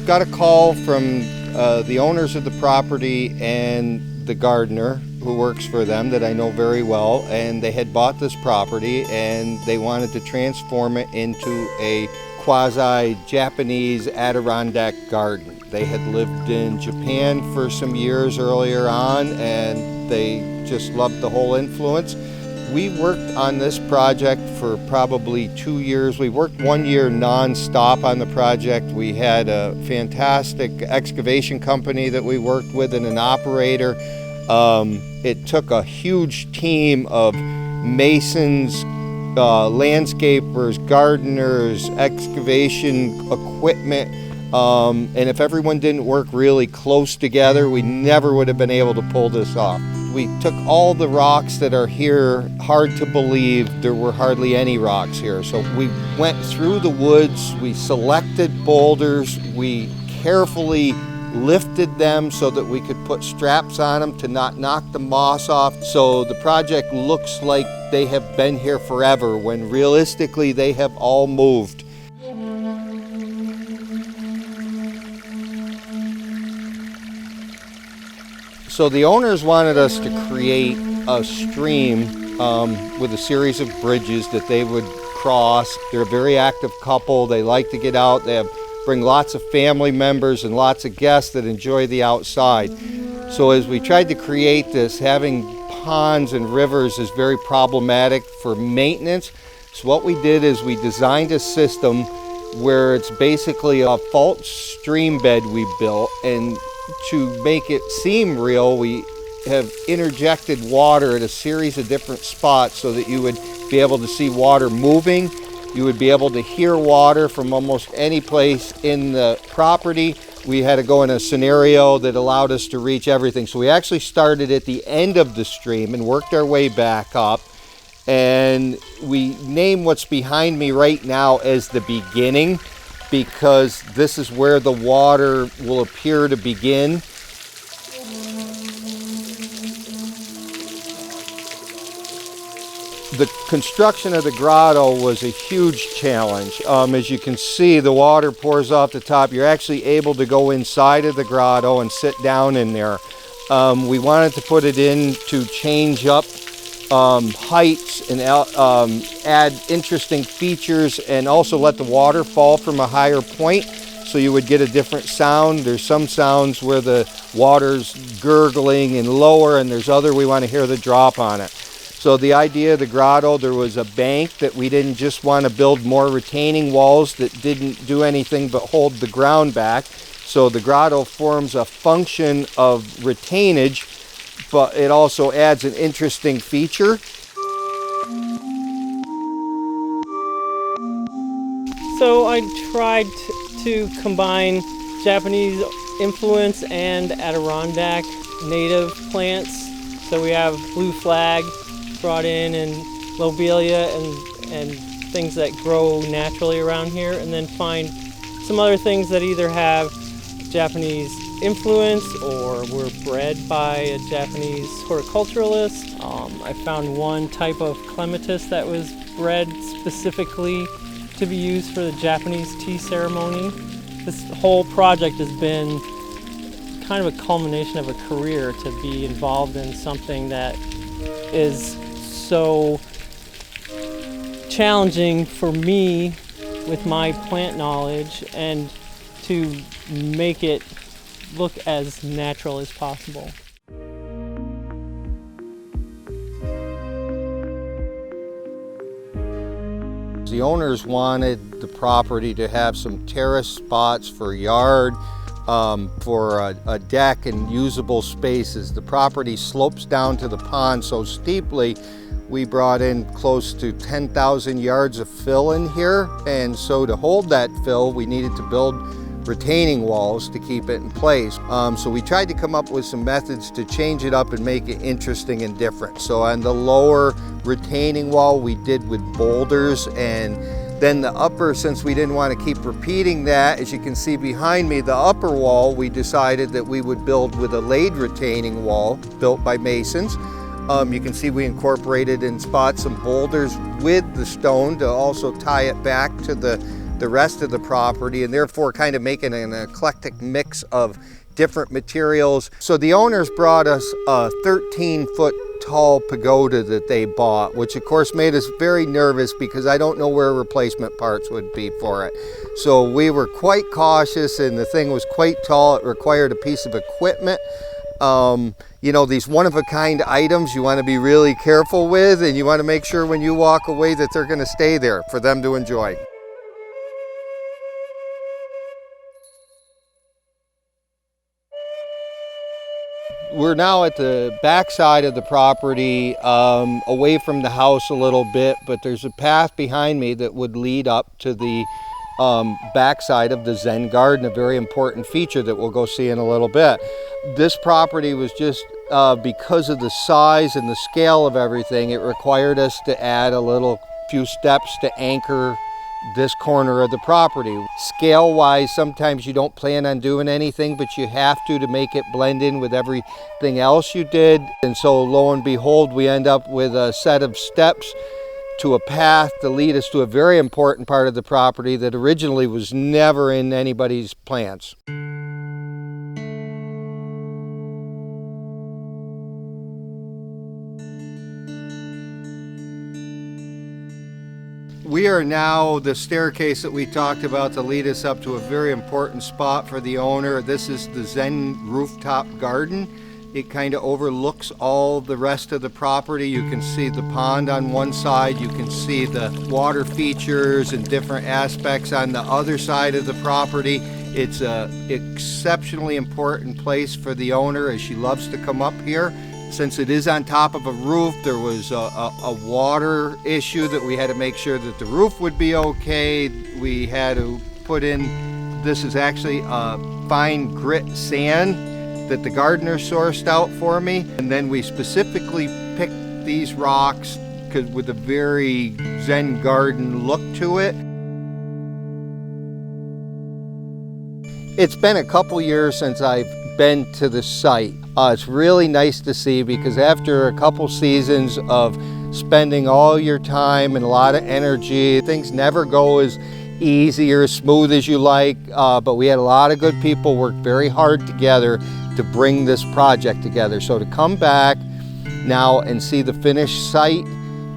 got a call from the owners of the property and the gardener who works for them that I know very well, and they had bought this property and they wanted to transform it into a quasi-Japanese Adirondack garden. They had lived in Japan for some years earlier on and they just loved the whole influence. We worked on this project for probably 2 years. We worked 1 year non-stop on the project. We had a fantastic excavation company that we worked with and an operator. It took a huge team of masons, landscapers, gardeners, excavation equipment, and if everyone didn't work really close together, we never would have been able to pull this off. We took all the rocks that are here. Hard to believe there were hardly any rocks here. So we went through the woods, we selected boulders, we carefully lifted them so that we could put straps on them to not knock the moss off. So the project looks like they have been here forever, when realistically they have all moved. So the owners wanted us to create a stream with a series of bridges that they would cross. They're a very active couple. They like to get out. They bring lots of family members and lots of guests that enjoy the outside. So as we tried to create this, having ponds and rivers is very problematic for maintenance. So what we did is we designed a system where it's basically a fault stream bed we built, and to make it seem real, we have interjected water at a series of different spots so that you would be able to see water moving. You would be able to hear water from almost any place in the property. We had to go in a scenario that allowed us to reach everything. So we actually started at the end of the stream and worked our way back up. And we name what's behind me right now as the beginning, because this is where the water will appear to begin. The construction of the grotto was a huge challenge. As you can see, the water pours off the top. You're actually able to go inside of the grotto and sit down in there. We wanted to put it in to change up heights and add interesting features, and also let the water fall from a higher point so you would get a different sound. There's some sounds where the water's gurgling and lower, and there's other we want to hear the drop on it. So the idea of the grotto, there was a bank that we didn't just want to build more retaining walls that didn't do anything but hold the ground back. So the grotto forms a function of retainage, but it also adds an interesting feature. So I tried to combine Japanese influence and Adirondack native plants. So we have blue flag brought in, and lobelia and things that grow naturally around here, and then find some other things that either have Japanese influence or were bred by a Japanese horticulturalist. I found one type of clematis that was bred specifically to be used for the Japanese tea ceremony. This whole project has been kind of a culmination of a career to be involved in something that is so challenging for me with my plant knowledge, and to make it look as natural as possible. The owners wanted the property to have some terrace spots for yard, for a deck and usable spaces. The property slopes down to the pond so steeply, we brought in close to 10,000 yards of fill in here, and so to hold that fill we needed to build retaining walls to keep it in place. So we tried to come up with some methods to change it up and make it interesting and different. So on the lower retaining wall we did with boulders, and then the upper, since we didn't want to keep repeating that, as you can see behind me, the upper wall we decided that we would build with a laid retaining wall built by masons. You can see we incorporated in spots some boulders with the stone to also tie it back to the the rest of the property, and therefore kind of making an eclectic mix of different materials. So the owners brought us a 13-foot tall pagoda that they bought, which of course made us very nervous because I don't know where replacement parts would be for it. So we were quite cautious, and the thing was quite tall. It required a piece of equipment. You know, these one-of-a-kind items you want to be really careful with, and you want to make sure when you walk away that they're going to stay there for them to enjoy. We're now at the back side of the property, away from the house a little bit, but there's a path behind me that would lead up to the backside of the Zen garden, a very important feature that we'll go see in a little bit. This property was just, because of the size and the scale of everything, it required us to add a little few steps to anchor this corner of the property. Scale-wise, sometimes you don't plan on doing anything, but you have to make it blend in with everything else you did. And so lo and behold, we end up with a set of steps to a path to lead us to a very important part of the property that originally was never in anybody's plans. We are now the staircase that we talked about to lead us up to a very important spot for the owner. This is the Zen rooftop garden. It kind of overlooks all the rest of the property. You can see the pond on one side. You can see the water features and different aspects on the other side of the property. It's an exceptionally important place for the owner, as she loves to come up here. Since it is on top of a roof, there was a water issue that we had to make sure that the roof would be okay. We had to put in, this is actually a fine grit sand that the gardener sourced out for me. And then we specifically picked these rocks with a very Zen garden look to it. It's been a couple years since I've been to the site. It's really nice to see, because after a couple seasons of spending all your time and a lot of energy, things never go as easy or as smooth as you like, but we had a lot of good people work very hard together to bring this project together. So to come back now and see the finished site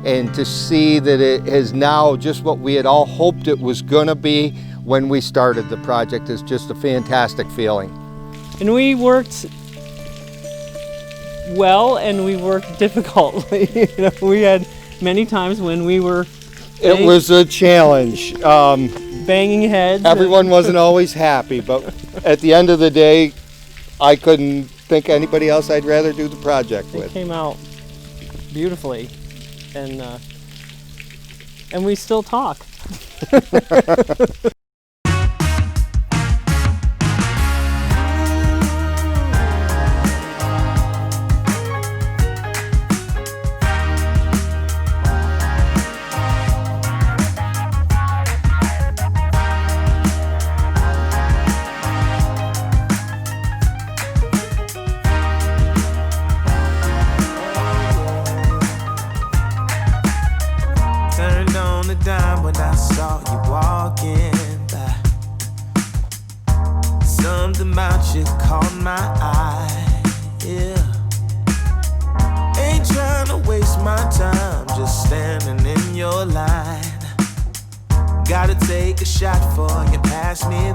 and to see that it is now just what we had all hoped it was gonna be when we started the project is just a fantastic feeling. And we worked well, and we worked difficultly. You know, we had many times when we were It was a challenge. Banging heads. Everyone wasn't always happy, but at the end of the day, I couldn't think anybody else I'd rather do the project with. It came out beautifully, and we still talk. When I saw you walking by, something about you caught my eye. Yeah, ain't trying to waste my time, just standing in your line. Gotta take a shot for you pass me